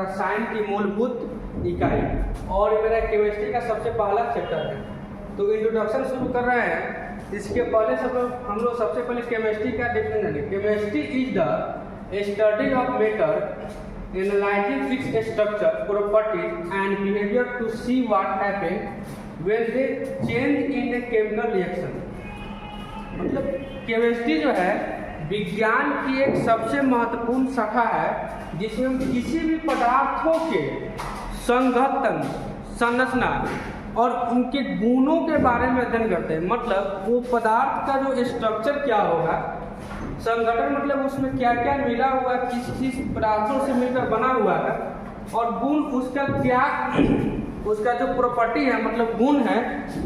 रसायन की मूलभूत इकाई, और मेरा केमिस्ट्री का सबसे पहला चैप्टर है। तो इंट्रोडक्शन शुरू कर रहे हैं। इसके पहले हम लोग सबसे पहले केमिस्ट्री का डेफिनेशन है। Chemistry is the study of matter analysing its structure, properties and behaviour to see what happen when they change in a chemical reaction. मतलब केमिस्ट्री जो है विज्ञान की एक सबसे महत्वपूर्ण शाखा है जिसमें हम किसी भी पदार्थों के संघटन, संरचना और उनके गुणों के बारे में अध्ययन करते हैं। मतलब वो पदार्थ का जो स्ट्रक्चर क्या होगा, संगठन मतलब उसमें क्या क्या मिला हुआ, किस किस पदार्थों से मिलकर बना हुआ है, और गुण उसका क्या, उसका जो प्रॉपर्टी है मतलब गुण है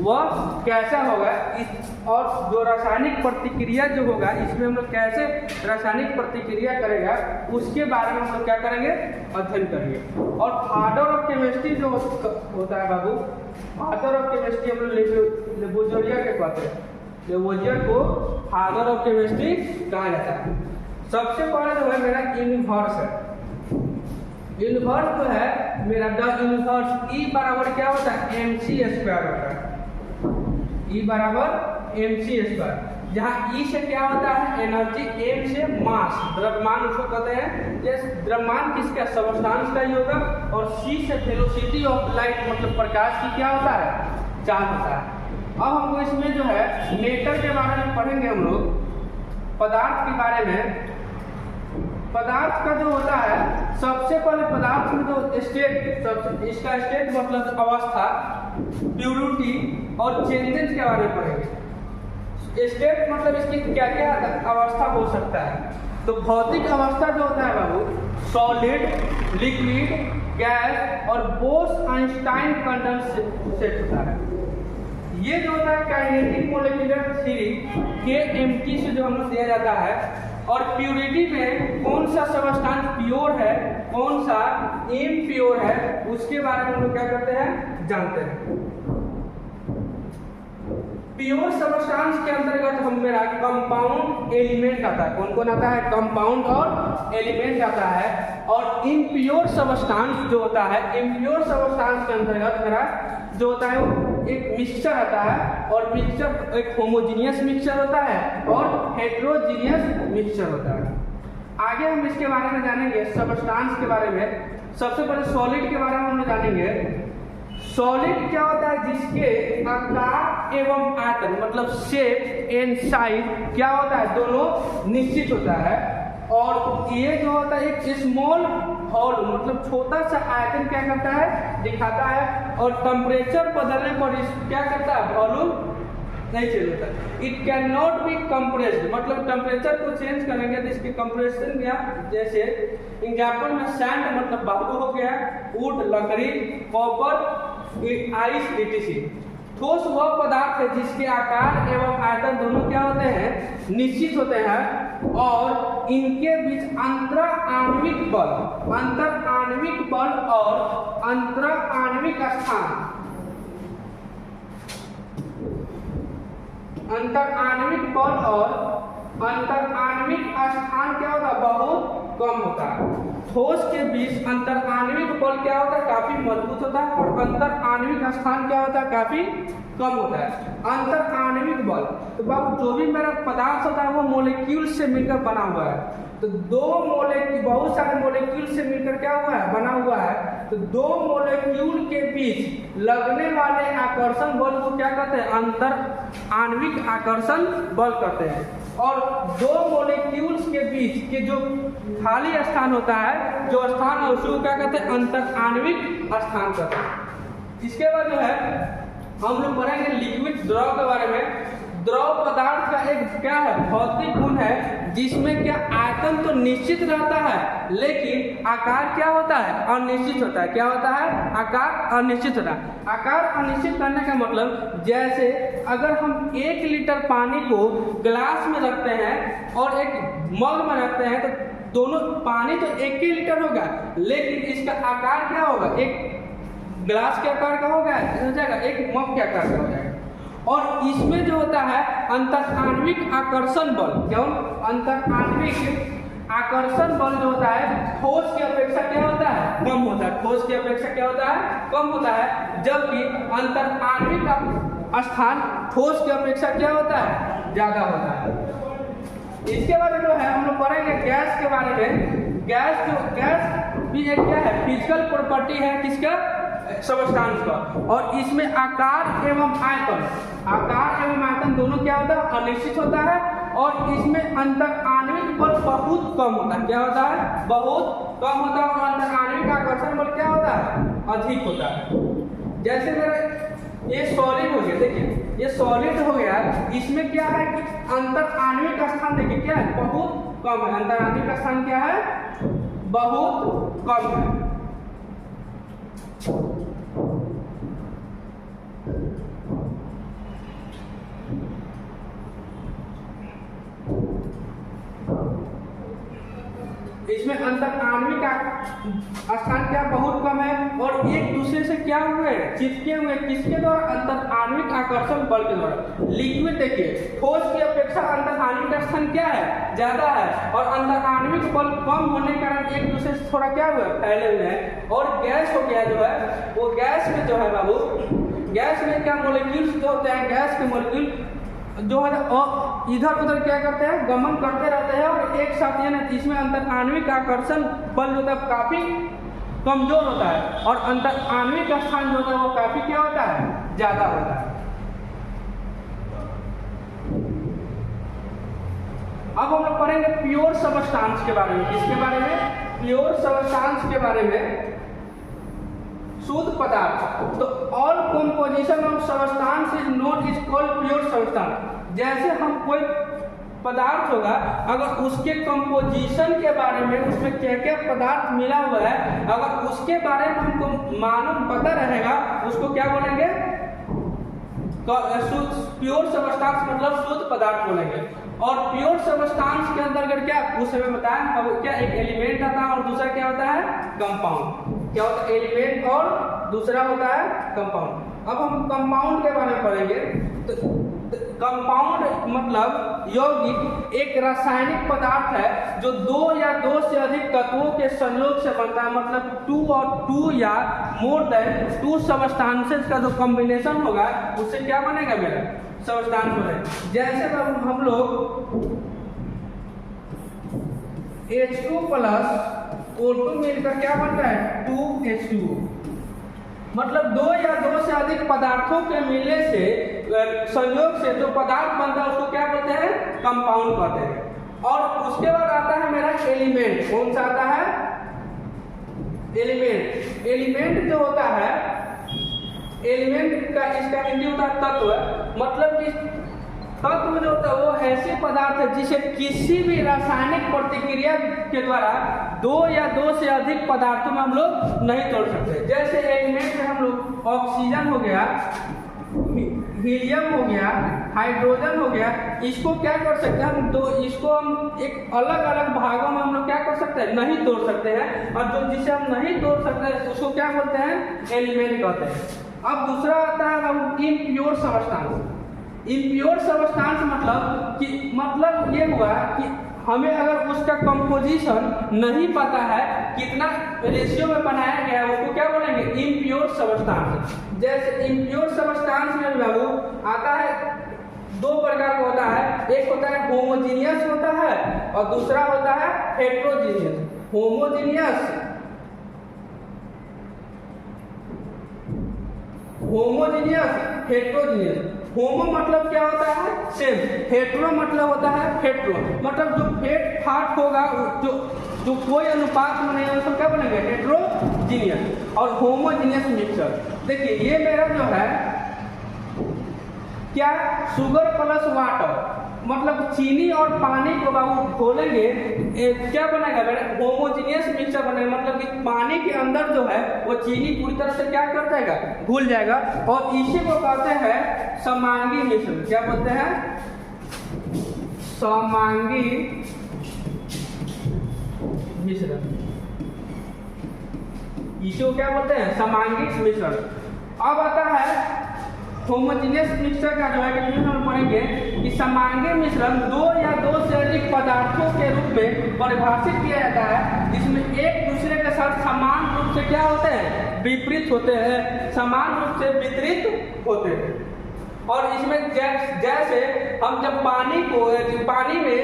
वह कैसा होगा, और जो रासायनिक प्रतिक्रिया जो होगा इसमें हम लोग कैसे रासायनिक प्रतिक्रिया करेगा उसके बारे में हम लोग क्या करेंगे, अध्ययन करेंगे। और फादर ऑफ केमिस्ट्री जो होता है बाबू, फादर ऑफ केमिस्ट्री हम लोग लेबोरेटरी के कहते हैं। लेबोरेटरी को फादर ऑफ केमिस्ट्री कहा जाता है। सबसे पहले जो है मेरा यूनिवर्स है। यूनिवर्स जो है मेरा द यूनिवर्स ई बराबर क्या होता है, mc स्क्वायर होता है। ई बराबर mc स्क्वायर, जहाँ ई से क्या होता है एनर्जी, m से मास, द्रव्यमान उसको कहते हैं। जैसे द्रव्यमान किसका, सबस्टांस का ही होगा, और c से वेलोसिटी ऑफ लाइट मतलब प्रकाश की क्या होता है, चाल होता है। अब हमको इसमें जो है मैटर के बारे में पढ़ेंगे हम लोग, पदार्थ के बारे में। पदार्थ का जो होता है सबसे पहले पदार्थ में जो स्टेट, इसका स्टेट मतलब अवस्था, प्यूरिटी और चेंजेस के बारे में पढ़ेंगे। स्टेट मतलब इसकी क्या क्या अवस्था हो सकता है। तो भौतिक अवस्था जो होता है बाबू, सॉलिड, लिक्विड, गैस और बोस-आइंस्टाइन कंडेंसेट होता है। ये जो होता है काइनेटिक मॉलिक्यूलर थ्योरी KMT से जो हमें दिया जाता है। और प्यूरिटी में कौन सा सबस्टांस प्योर है, कौन सा इम्प्योर है, उसके बारे में हम लोग क्या करते हैं, जानते हैं। प्योर सबस्टांस के अंतर्गत हम मेरा कंपाउंड एलिमेंट आता है। कौन कौन आता है, कंपाउंड और एलिमेंट आता है। और इम्प्योर सबस्टांस जो होता है, इम्प्योर सबस्टांस के अंतर्गत मेरा जो होता है वो एक मिक्सचर आता है, और मिक्सचर एक होमोजीनियस मिक्सचर होता है और हेटेरोजीनियस मिक्सचर होता है। आगे हम इसके बारे में जानेंगे, सबस्टांस के बारे में। सबसे पहले सॉलिड के बारे में हम जानेंगे। सॉलिड क्या होता है, जिसके आकार एवं आयतन मतलब शेप एंड साइज क्या होता है, दोनों निश्चित होता है। और ये जो होता है एक स्मॉल वॉल्यूम मतलब छोटा सा आयतन क्या करता है, दिखाता है। और टेम्परेचर बदलने पर इस क्या करता है, वॉल्यूम नहीं चेंज होता। It can not be compressed, मतलब टेम्परेचर को चेंज करेंगे तो इसके कंप्रेशन क्या, जैसे एग्जाम्पल में सैंड मतलब बालू हो गया, वुड लकड़ी, कॉपर, आइस, etc। ठोस वह पदार्थ है जिसके आकार एवं आयतन दोनों क्या होते हैं, निश्चित होते हैं, और इनके बीच अंतर आणविक बल और अंतर आणविक स्थान, अंतर आणविक बल और अंतर आणविक स्थान क्या होता है, बहुत कम होता है। ठोस के बीच अंतर आणविक बल क्या होता है, काफी मजबूत होता है, और अंतर आणविक स्थान क्या होता है, काफी कम होता है। अंतर आणविक बल, तो बाबू जो भी मेरा पदार्थ होता है वो मॉलिक्यूल से मिलकर बना हुआ है। तो दो मॉलिक्यूल, बहुत सारे मॉलिक्यूल से मिलकर क्या हुआ है, बना हुआ है। तो दो मॉलिक्यूल के बीच लगने वाले आकर्षण बल को क्या कहते हैं, अंतर आणविक आकर्षण बल कहते हैं। और दो मॉलिक्यूल्स के बीच के जो खाली स्थान होता है, जो स्थान है उसको क्या कहते हैं, अंतर आणविक स्थान कहते हैं। इसके बाद जो है हम लोग पढ़ेंगे लिक्विड द्रव के बारे में। द्रव पदार्थ का एक क्या है, भौतिक गुण है, जिसमें क्या आयतन तो निश्चित रहता है लेकिन आकार क्या होता है, अनिश्चित होता है। क्या होता है, आकार अनिश्चित होता है। आकार अनिश्चित करने का मतलब, जैसे अगर हम 1 लीटर पानी को ग्लास में रखते हैं और एक मग में रखते हैं तो दोनों पानी तो 1 ही लीटर होगा, लेकिन इसका आकार क्या होगा, एक ग्लास के आकार का होगा, हो जाएगा, एक मग के आकार का हो जाएगा। और इसमें जो होता है अंतर आणविक आकर्षण बल, क्यों, अंतर आणविक आकर्षण बल जो होता है ठोस की अपेक्षा क्या होता है, कम होता है, ठोस की अपेक्षा क्या होता है, कम होता है। जबकि अंतर आणविक का स्थान ठोस की अपेक्षा क्या होता है, ज्यादा होता है। इसके बाद जो है हम लोग पढ़ेंगे गैस के बारे में। गैस भी एक क्या है, फिजिकल प्रॉपर्टी है किसका, सबस्टांस का। और इसमें आकार एवं आयतन दोनों क्या होता है, अनिश्चित होता है। और इसमें अंतर आणविक बल बहुत कम होता है, क्या होता है, बहुत कम होता है। और अंतर आणविक आकर्षण बल क्या होता है, अधिक होता है। जैसे मेरा ये सॉलिड हो गया, देखिए ये सॉलिड हो गया, इसमें क्या है कि अंतर आणविक स्थान देखिए क्या है, बहुत कम है। अंतर आणविक स्थान क्या है, बहुत कम है। इसमें अंतर आणविक स्थान क्या बहुत कम है और एक दूसरे से क्या हुए, चिपके हुए, किसके द्वारा, अंतर आणविक आकर्षण बल के द्वारा। लिक्विड देखिए ठोस की अपेक्षा अंतर आणविक स्थान क्या है, ज्यादा है। और अंतर आणविक बल कम होने के कारण एक दूसरे से थोड़ा क्या हुआ, फैले हुए हैं। और गैस हो गया जो है, वो गैस में जो है बाबू, गैस में क्या मॉलिक्यूल्स जो होते हैं, गैस के मॉलिक्यूल जो है इधर उधर क्या करते हैं, गमन करते रहते हैं और एक साथ ये ना, इसमें अंतर आणविक आकर्षण बल जो होता है काफी कमजोर होता है। और अंतर आणविक स्थान जो होता है वो काफी क्या होता है, ज्यादा होता है। अब हम लोग पढ़ेंगे प्योर सबस्टांस के बारे में। किसके बारे में, प्योर सबस्टांस के बारे में। शुद्ध पदार्थ, तो all composition of substance is known is called pure substance. जैसे हम कोई पदार्थ होगा, अगर उसके कंपोजिशन के बारे में, उसमें क्या क्या पदार्थ मिला हुआ है, अगर उसके बारे में हमको मालूम पता रहेगा, उसको क्या बोलेंगे, प्योर सबस्टांस मतलब शुद्ध पदार्थ बोलेंगे। और प्योर सबस्टांस के अंतर्गत क्या, उस समय बताया अब क्या, एक एलिमेंट आता है और दूसरा क्या होता है, कंपाउंड। क्या होता है, एलिमेंट और दूसरा होता है कंपाउंड। अब हम कंपाउंड के बारे में पढ़ेंगे। तो कंपाउंड मतलब यौगिक एक रासायनिक पदार्थ है जो दो या दो से अधिक तत्वों के संयोग से बनता है। मतलब टू या मोर देन टू सबस्टांसेस का जो कॉम्बिनेशन होगा उससे क्या बनेगा, मेरा सबस्टांस बनेगा। जैसे हम लोग H2 प्लस O2 मिलकर क्या बनता है, 2H2। मतलब दो या दो से अधिक पदार्थों के मिलने से, संयोग से जो पदार्थ बनता है उसको क्या बोलते हैं, कंपाउंड कहते हैं। और उसके बाद आता है मेरा एलिमेंट। कौन सा आता है, एलिमेंट। एलिमेंट जो होता है, एलिमेंट का इसका हिंदी होता है तत्व। मतलब कि तत्व जो होता है वो ऐसे पदार्थ है जिसे किसी भी रासायनिक प्रतिक्रिया के द्वारा दो या दो से अधिक पदार्थों में हम लोग नहीं तोड़ सकते। जैसे एलिमेंट में हम लोग ऑक्सीजन हो गया, हीलियम हो गया, हाइड्रोजन हो गया, इसको क्या कर सकते हैं हम, तो इसको हम एक अलग अलग भागों में हम लोग क्या कर सकते हैं, नहीं तोड़ सकते हैं। और जो जिसे हम नहीं तोड़ सकते उसको क्या बोलते हैं, एलिमेंट कहते हैं। अब दूसरा आता है इम्प्योर सबस्टांस। इम्प्योर सबस्टांस मतलब ये हुआ कि हमें अगर उसका कंपोजिशन नहीं पता है, कितना रेशियो में बनाया गया है, उसको क्या बोलेंगे, इम्प्योर सबस्टांस। जैसे इम्प्योर सबस्टांस में बाबू आता है, दो प्रकार का होता है। एक होता है होमोजीनियस होता है और दूसरा होता है हेट्रोजीनियस। Homogeneous heterogeneous. होमो मतलब क्या होता है, सेम। हेट्रो मतलब होता है हेट्रो, मतलब जो फेट फाट होगा, जो कोई अनुपात में नहीं है उसको क्या बोलेंगे, हेट्रोजीनियस। और होमोजीनियस मिक्सचर, देखिए ये मेरा जो है क्या, शुगर प्लस वाटर, मतलब चीनी और पानी को बाबू घोलेंगे, क्या बनेगा मेरा, होमोजीनियस मिक्सचर बनेगा। मतलब कि पानी के अंदर जो है वो चीनी पूरी तरह से क्या कर जाएगा, घुल जाएगा। और इसी को कहते हैं समांगी मिश्रण। क्या बोलते हैं, समांगी मिश्रण। इसी को क्या बोलते हैं, समांगी मिश्रण। अब आता है होमोजीनियस मिक्सचर का जो है डेफिनेशन हम पढ़ेंगे कि समांगी मिश्रण दो या दो से अधिक पदार्थों के रूप में परिभाषित किया जाता है जिसमें एक दूसरे के साथ समान रूप रूप से क्या होते हैं, विपरीत होते हैं, समान रूप से वितरित होते हैं। और इसमें जैसे हम जब पानी में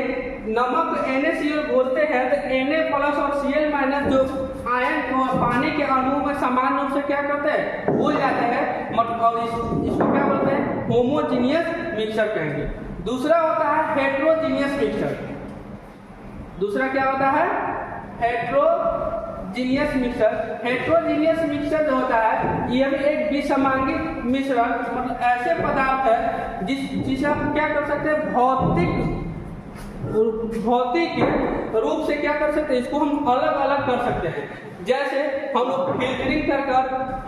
नमक NaCl घोलते हैं तो Na+ और Cl- जो आयन और पानी के अणु में समान रूप से क्या करते हैं, घुल जाते हैं। और इसको क्या बोलते हैं, होमोजीनियस मिक्सचर कहेंगे। दूसरा होता है हेट्रोजीनियस मिक्सचर। दूसरा क्या होता है, हेट्रोजीनियस मिक्सचर। हेट्रोजीनियस मिक्सचर जो होता है यह भी एक विसमांगी मिश्रण, मतलब ऐसे पदार्थ है जिसे हम क्या कर सकते हैं, भौतिक रूप से क्या कर सकते हैं, इसको हम अलग अलग कर सकते हैं। जैसे हम लोग फिल्टरिंग कर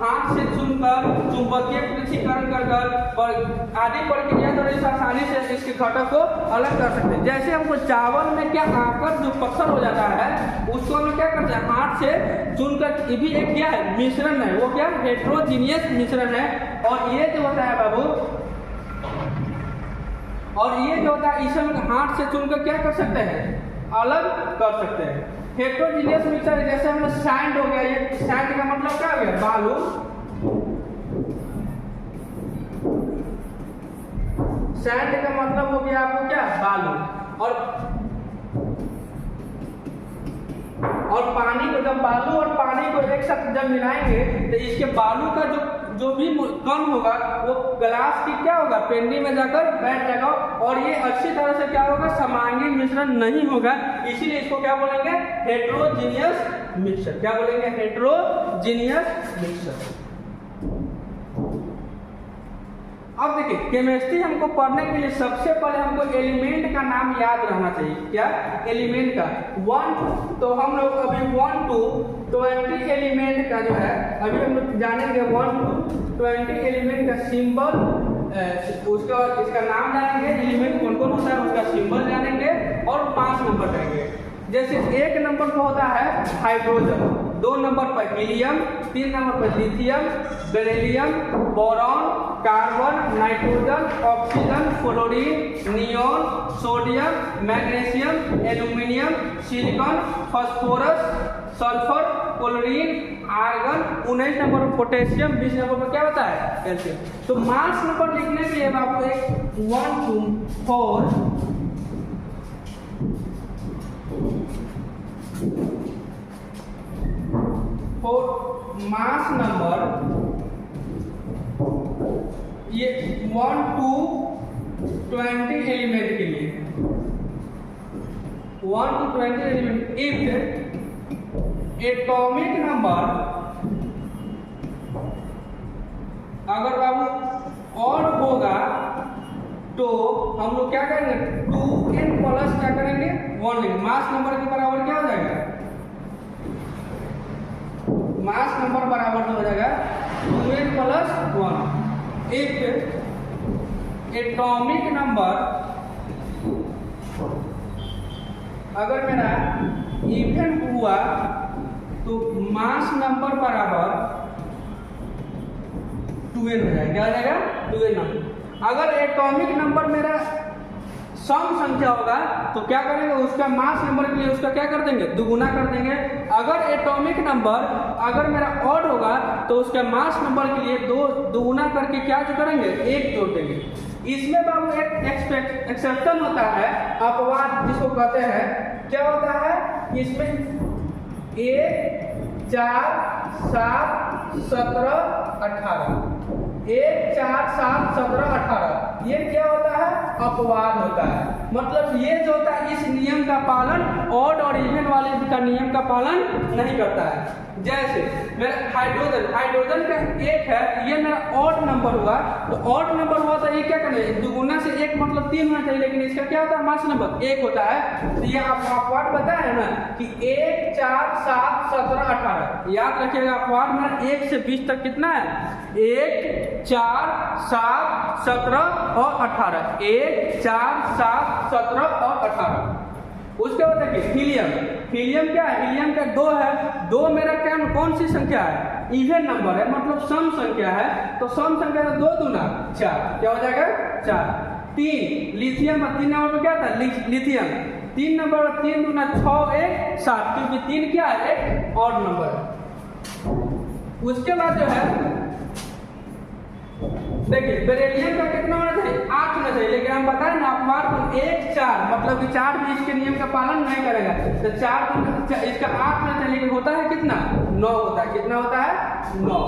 हाथ से चुनकर, चुंबकीय पृथक्करण कर आदि प्रक्रिया द्वारा इस आसानी से इसके घटक को अलग कर सकते हैं। जैसे हमको चावल में क्या आकर जो पत्थर हो जाता है उसको हम क्या करते हैं, हाथ से चुनकर, ये भी एक क्या है, मिश्रण है। वो क्या, हेट्रोजीनियस मिश्रण है। और ये जो होता है बाबू, और ये जो होता है इसे हम हाथ से चुनकर क्या कर सकते हैं, अलग कर सकते हैं। हेट्रोजीनियस मिक्सचर जैसे हम सैंड हो गया, ये सैंड का मतलब क्या हो गया, बालू। सैंड का मतलब हो गया आपको क्या, बालू। और पानी को, जब बालू और पानी को एक साथ जब मिलाएंगे तो इसके बालू का जो भी कण होगा वो ग्लास की क्या होगा, पेंडी में जाकर बैठ जाएगा और ये अच्छी तरह से क्या होगा, समांगी मिश्रण नहीं होगा। इसीलिए इसको क्या बोलेंगे, हेट्रोजीनियस मिक्सचर। क्या बोलेंगे, हेट्रोजीनियस मिक्सचर। अब देखिए, केमिस्ट्री हमको पढ़ने के लिए सबसे पहले हमको एलिमेंट का नाम याद रहना चाहिए। क्या, एलिमेंट का 1, तो हम लोग अभी 1 to 20 एलिमेंट का जो है अभी हम लोग जानेंगे। 1 to 20 एलिमेंट का सिंबल, उसका इसका नाम जानेंगे, एलिमेंट कौन कौन होता है उसका सिंबल जानेंगे और 5 नंबर जानेंगे। जैसे 1 नंबर पर होता है हाइड्रोजन, 2 नंबर पर हीलियम, 3 नंबर पर lithium, beryllium, boron, carbon, nitrogen, oxygen, fluorine, neon, sodium, magnesium, aluminium, silicon, phosphorus, sulphur, chlorine, argon. 19 number पर पोटेशियम, 20 नंबर पर क्या होता है, कैल्शियम। तो मास नंबर लिखने के लिए आपको एक 1 to 4 मास नंबर, ये 1 to 20 एलिमेंट के लिए 1 to 20 element. If atomic number अगर बाबू और होगा तो हम लोग क्या करेंगे, 2n+ क्या करेंगे, 1 लेंगे। मास नंबर के बराबर क्या हो जाएगा, मास नंबर बराबर हो जाएगा 2n+1। इफ एटॉमिक नंबर अगर मेरा इवन हुआ तो मास नंबर बराबर 2n हो जाएगा। क्या हो जाएगा, 2n नंबर। अगर एटॉमिक नंबर मेरा सम संख्या होगा तो क्या करेंगे, उसका मास नंबर के लिए उसका क्या कर देंगे, दुगुना कर देंगे। अगर एटॉमिक नंबर अगर मेरा ऑड होगा तो उसका मास नंबर के लिए 2 दुगुना करके क्या जो करेंगे, 1 जोड़ देंगे। इसमें बाबू एक एक्सेप्शन होता है, अपवाद जिसको कहते हैं। क्या होता है इसमें, 1, 4, 7, 17, 18, 1, 4, 7, 17, 18 ये क्या होता है, अपवाद होता है। मतलब ये जो होता है इस नियम का पालन ऑड और इवन वाले का नियम का पालन नहीं करता है। जैसे मेरा हाइड्रोजन का 1 है, ये मेरा ऑड नंबर हुआ, तो ऑड नंबर हुआ तो ये क्या करें, दुगुना से 1 मतलब 3 होना चाहिए, लेकिन इसका क्या होता है, मास नंबर 1 होता है। तो ये अपवाद बताया ना कि 1, 4, 7, 17, 18 याद रखिएगा। अपवाद मेरा 1 से 20 तक कितना है, 1, 4, 7, 17 और 18, 1, 4, 7, 17 और 18। उसके बाद देखिए हीलियम क्या है, हीलियम का 2 है। 2 मेरा क्या, कौन सी संख्या है, इवन नंबर है, मतलब सम संख्या है। तो सम संख्या है 2 दूना 4, क्या हो जाएगा 4। 3 लिथियम, 3 नंबर पर क्या था, लिथियम। 3 नंबर पर 3 दूना 6, 1, 7, क्योंकि 3 क्या है, एक ऑड नंबर है। उसके बाद जो है देखिए बेरिलियम का कितना होना चाहिए, 8 होना चाहिए, लेकिन हम बताएं ना अपवार गुण 1 4 मतलब कि 4 भी इसके नियम का पालन नहीं करेगा, तो 4 गुण इसका 8 होना चाहिए, लेकिन होता है कितना 9 होता है, कितना होता है 9।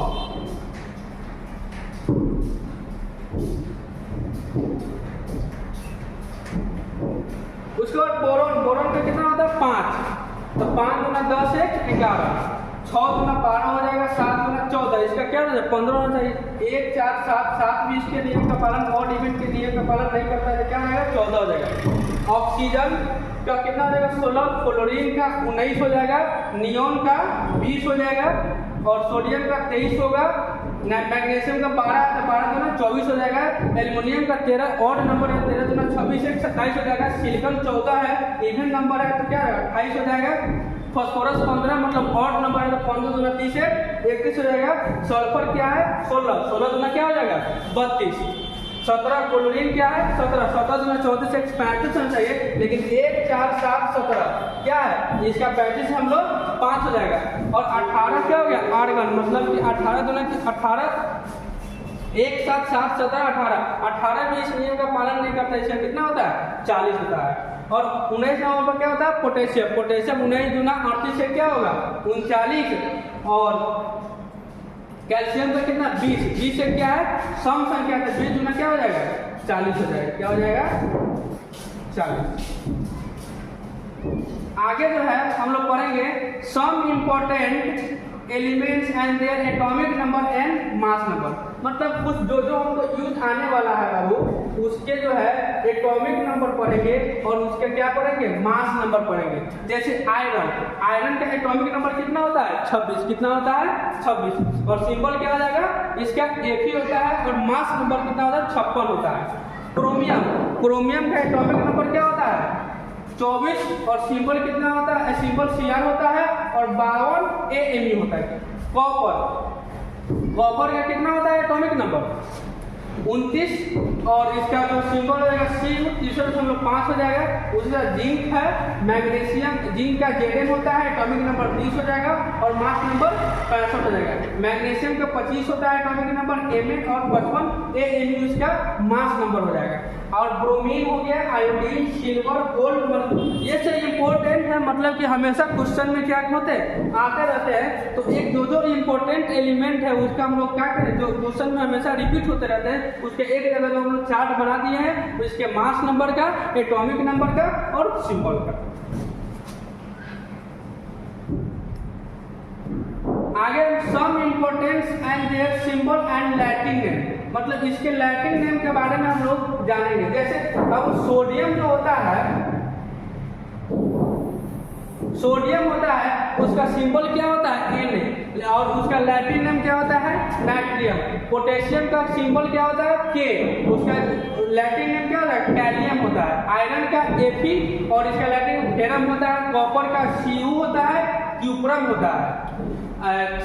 उसके बाद बोरोन, बोरोन का कितना होता है 5, तो 5 गुना 10 1 11, 6 गुना 12 हो जाएगा, 7 गुना 14, इसका क्या होता है 15 होना चाहिए। 1 4 7 7 भी इसके नियम का पालन ऑड इवेंट के नियम का पालन नहीं करता है, क्या आएगा 14 हो जाएगा। ऑक्सीजन का कितना हो जाएगा 16, फ्लोरीन का 19 हो जाएगा, नियोन का 20 हो जाएगा और सोडियम का 23 होगा, मैग्नीशियम का 12 है तो 12 गुना 24 हो जाएगा, एल्युमिनियम का 13 ऑड नंबर है 13 गुना 26 1 27 हो जाएगा, सिलिकॉन 14 है इवन नंबर है तो क्या है 28 हो जाएगा, फास्फोरस 15 मतलब ऑड नंबर है तो 15 गुना 30 है 31 हो जाएगा, सल्फर क्या है 16 16 गुना क्या हो जाएगा 32, 17 क्लोरीन क्या है 17 17 गुना 34 एक 35 होना चाहिए, लेकिन 1 4 7 17 क्या है इसका 35 हम लोग 5 हो जाएगा, और 18 क्या हो गया आर्गन मतलब कि 18 गुना 18 1 7 7 17 18 18 भी इस नियम का पालन नहीं करता, इसका कितना होता है 40 होता है। और 19 नंबर पर क्या होता है पोटेशियम, पोटेशियम 19 गुना 38 से क्या होगा 39, और कैल्शियम का कितना 20 20 से क्या है सम संख्या है 20 गुना क्या हो जाएगा 40 हो जाएगा, क्या हो जाएगा 40। आगे जो है हम लोग पढ़ेंगे some important elements and their atomic number and mass number, मतलब कुछ जो जो हमको यूज आने वाला है बाबू उसके जो है एटॉमिक नंबर पढ़ेंगे और उसके क्या पढ़ेंगे मास नंबर पढ़ेंगे। जैसे आयरन, आयरन का एटॉमिक नंबर कितना होता है 26, कितना होता है 26, और सिंबल क्या हो जाएगा इसका Fe होता है, और मास नंबर कितना होता है 56 होता है। क्रोमियम, क्रोमियम का एटॉमिक नंबर क्या होता है 24, और सिंबल कितना होता है सिंबल Cr होता है, और 52 AMe होता है। कॉपर, कॉपर का कितना होता है एटॉमिक नंबर 29, और इसका जो सिंबल हो जाएगा Cu 3.5 हो जाएगा। उसका जिंक है, मैग्नीशियम, जिंक का Zn होता है एटॉमिक नंबर 20 हो जाएगा, और मास नंबर 65 हो जाएगा। मैग्नीशियम का 25 होता है एटॉमिक नंबर Mn, और 55 AMu इसका मास नंबर हो जाएगा। और ब्रोमीन हो गया, आयोडीन, सिल्वर, गोल्ड, ये सब इंपॉर्टेंट है, मतलब कि हमेशा क्वेश्चन में क्या होते हैं आते रहते हैं, तो एक जो जो इंपॉर्टेंट एलिमेंट है उसका हम लोग क्या करें जो क्वेश्चन में हमेशा रिपीट होते रहते हैं उसके एक जगह जो हम लोग चार्ट बना दिए हैं, उसके मास नंबर का, एटॉमिक नंबर का और सिंबल का। आगे some importance and their symbol and Latin name, मतलब इसके लैटिन नेम के बारे में हम लोग जानेंगे। जैसे अब सोडियम जो होता है, सोडियम होता है उसका सिंबल क्या होता है Na, और उसका लैटिन नेम क्या होता है नाइट्रियम। पोटेशियम का सिंबल क्या होता है K, उसका लैटिन नेम क्या होता है कैलियम होता है। आयरन का Fe और इसका लैटिन फेरम होता है। कॉपर का Cu होता है, क्यूप्रम होता है।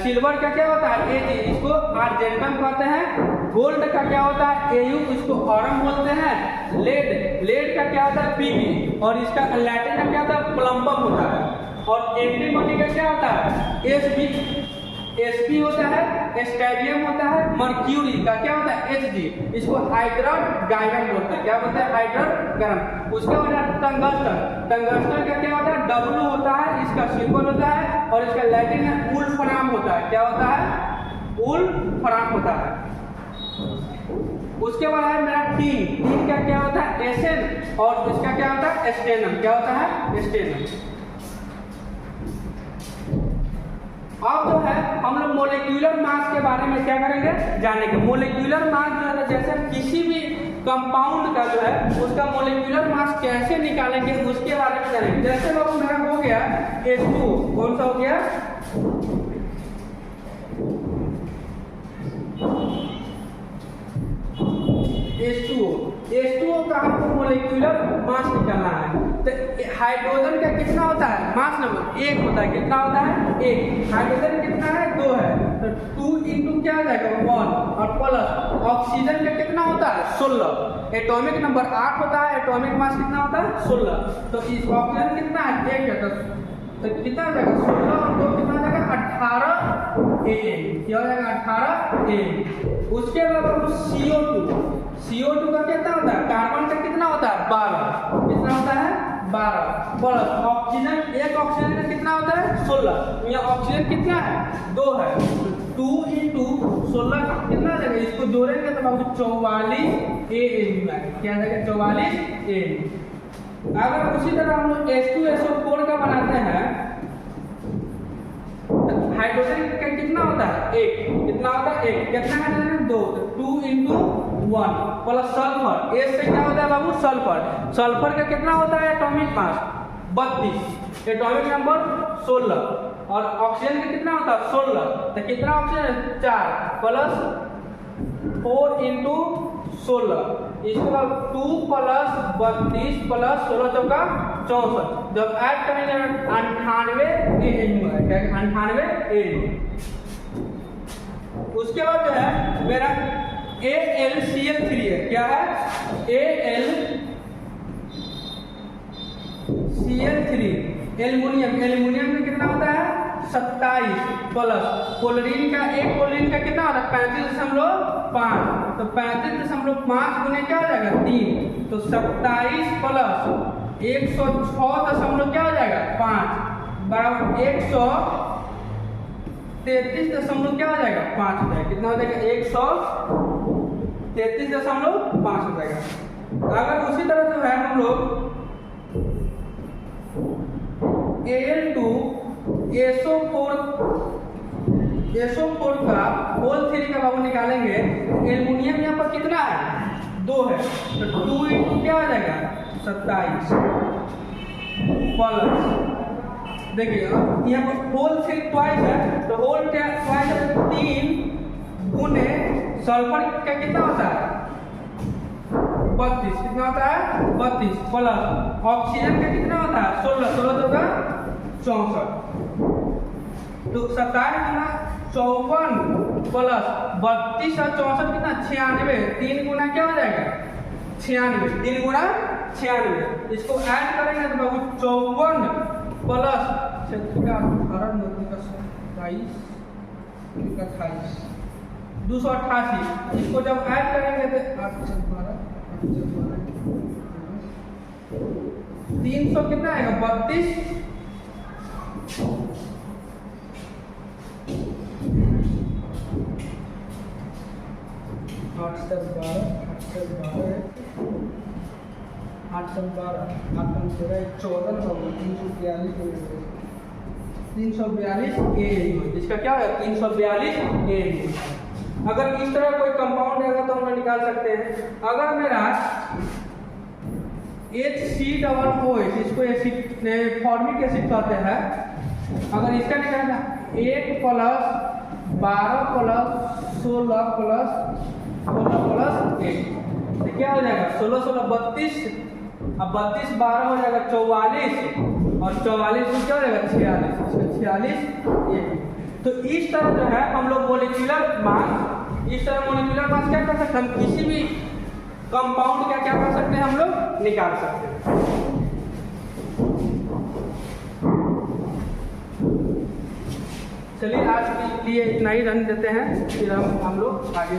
सिल्वर का क्या होता है Ag, इसको आर्जेंटम कहते हैं। गोल्ड का क्या होता है Au, इसको ऑरम बोलते हैं। लेड, लेड का क्या होता है Pb, और इसका लैटिन नेम क्या होता है प्लम्बम होता है। और एंटीमनी का क्या होता है Sp होता है, स्टेडियम होता है। मर्क्यूरी का क्या होता है Hg, इसको हाइड्रोगायरम बोलते हैं। क्या बोलते हैं हाइड्रोगायरम। उसके बाद टंगस्टन, टंगस्टन का क्या होता है W होता है, इसका सिंबल होता है, और इसका लैटिन है वुल्फ्राम होता है। क्या होता है वुल्फ्राम होता है। उसके बाद है मेरा टीन, टीन का क्या होता है Sn, और इसका क्या होता है स्टेनम। क्या होता है स्टेनम। अब जो है हम लोग मोलिक्यूलर मास के बारे में क्या करेंगे जानेंगे। मोलिक्यूलर मास जो है जैसे किसी भी कंपाउंड का जो है उसका मोलिक्यूलर मास कैसे निकालेंगे उसके बारे में जानेंगे। जैसे बाबू मेरा हो गया H2, कौन सा हो गया H2O का हमको मोलिक्यूलर मास निकालना है। तो हाइड्रोजन का कितना होता है मास नंबर 1 होता है। कितना होता है 1। हाइड्रोजन कितना है 2 है, तो 2 इंटू क्या आ जाएगा 1, और प्लस ऑक्सीजन का कितना होता है 16। एटॉमिक नंबर 8 होता है, एटॉमिक मास कितना होता है 16। तो इस ऑक्सीजन कितना है 1 है, तो कितना आ जाएगा 16 और 2 कितना आ जाएगा 18 AM, क्या हो जाएगा 18 AM। उसके बाद CO2 का कितना होता है, कार्बन का कितना होता है 12, कितना होता है 12 प्लस ऑक्सीजन, एक ऑक्सीजन का कितना होता है 16, यहाँ ऑक्सीजन कितना है 2 है, 2 × 16 कितना आ जाएगा, इसको जोड़ेंगे तो बाबू 44 AM आएगा, क्या आ जाएगा 44 AM। अगर उसी तरह हम लोग H2SO4 का बनाते हैं, हाइड्रोजन का कितना होता है 1, कितना होता है 1, कितना हाइड्रोजन 2, 2 × 1 प्लस सल्फर, एस से क्या होता है बाबू सल्फर, सल्फर का कितना होता है एटॉमिक मास 32, एटॉमिक नंबर 16, और ऑक्सीजन का कितना होता है 16, तो कितना ऑक्सीजन 4 प्लस 4 × 16, इसके बाद 2 प्लस 32 प्लस 16 चौका 64, जब ऐड करेंगे 98 AM आएगा, 98 AM। उसके बाद जो है मेरा AlCl3 है, क्या है AlCl3, एल्युमिनियम में कितना होता है 27 प्लस क्लोरीन का, एक क्लोरीन का कितना होता है 35.5, तो 35.5 गुने क्या हो जाएगा 3, तो 27 प्लस 106 क्या हो जाएगा 5 बराबर 133 क्या हो जाएगा 5 हो जाएगा, कितना हो जाएगा 133.5 हो जाएगा। अगर उसी तरह जो है हम लोग SO4 का होल 3 का बाबू निकालेंगे, एल्युमिनियम यहाँ पर कितना है 2 है, तो 2 × क्या हो जाएगा 27 प्लस, देखिए यहाँ पर होल 3 ट्वाइस है, तो होल ट्वाइस है 3 गुने सल्फर का कितना होता है 32, कितना होता है 32 प्लस ऑक्सीजन का कितना होता है 16 का 64, तो 27 गुना 54 प्लस 32 और 64 कितना 96, 3 गुना क्या हो जाएगा 96, 3 गुना 96, इसको ऐड करेंगे तो बाबू 54 प्लस 288, इसको जब ऐड करेंगे तो 300 कितना आएगा 32 342 AM, इसका क्या है 342 AM। अगर इस तरह कोई कंपाउंड रहेगा तो हम लोग निकाल सकते हैं। अगर मेरा HCOOH, इसको एसिड फॉर्मिक एसिड कहते हैं, अगर इसका निकालना 1 प्लस 12 प्लस 16 प्लस 1, तो क्या हो जाएगा 16 32, अब 32 12 हो जाएगा 44, और 44 में क्या हो जाएगा 46, तो इस तरह जो है हम लोग मोलिकुलर मास, इस तरह मोलिकुलर मास क्या कर सकते हैं, हम किसी भी कंपाउंड का क्या कर सकते हैं हम लोग निकाल सकते हैं। चलिए आज के लिए इतना ही रन देते हैं, फिर हम लोग आगे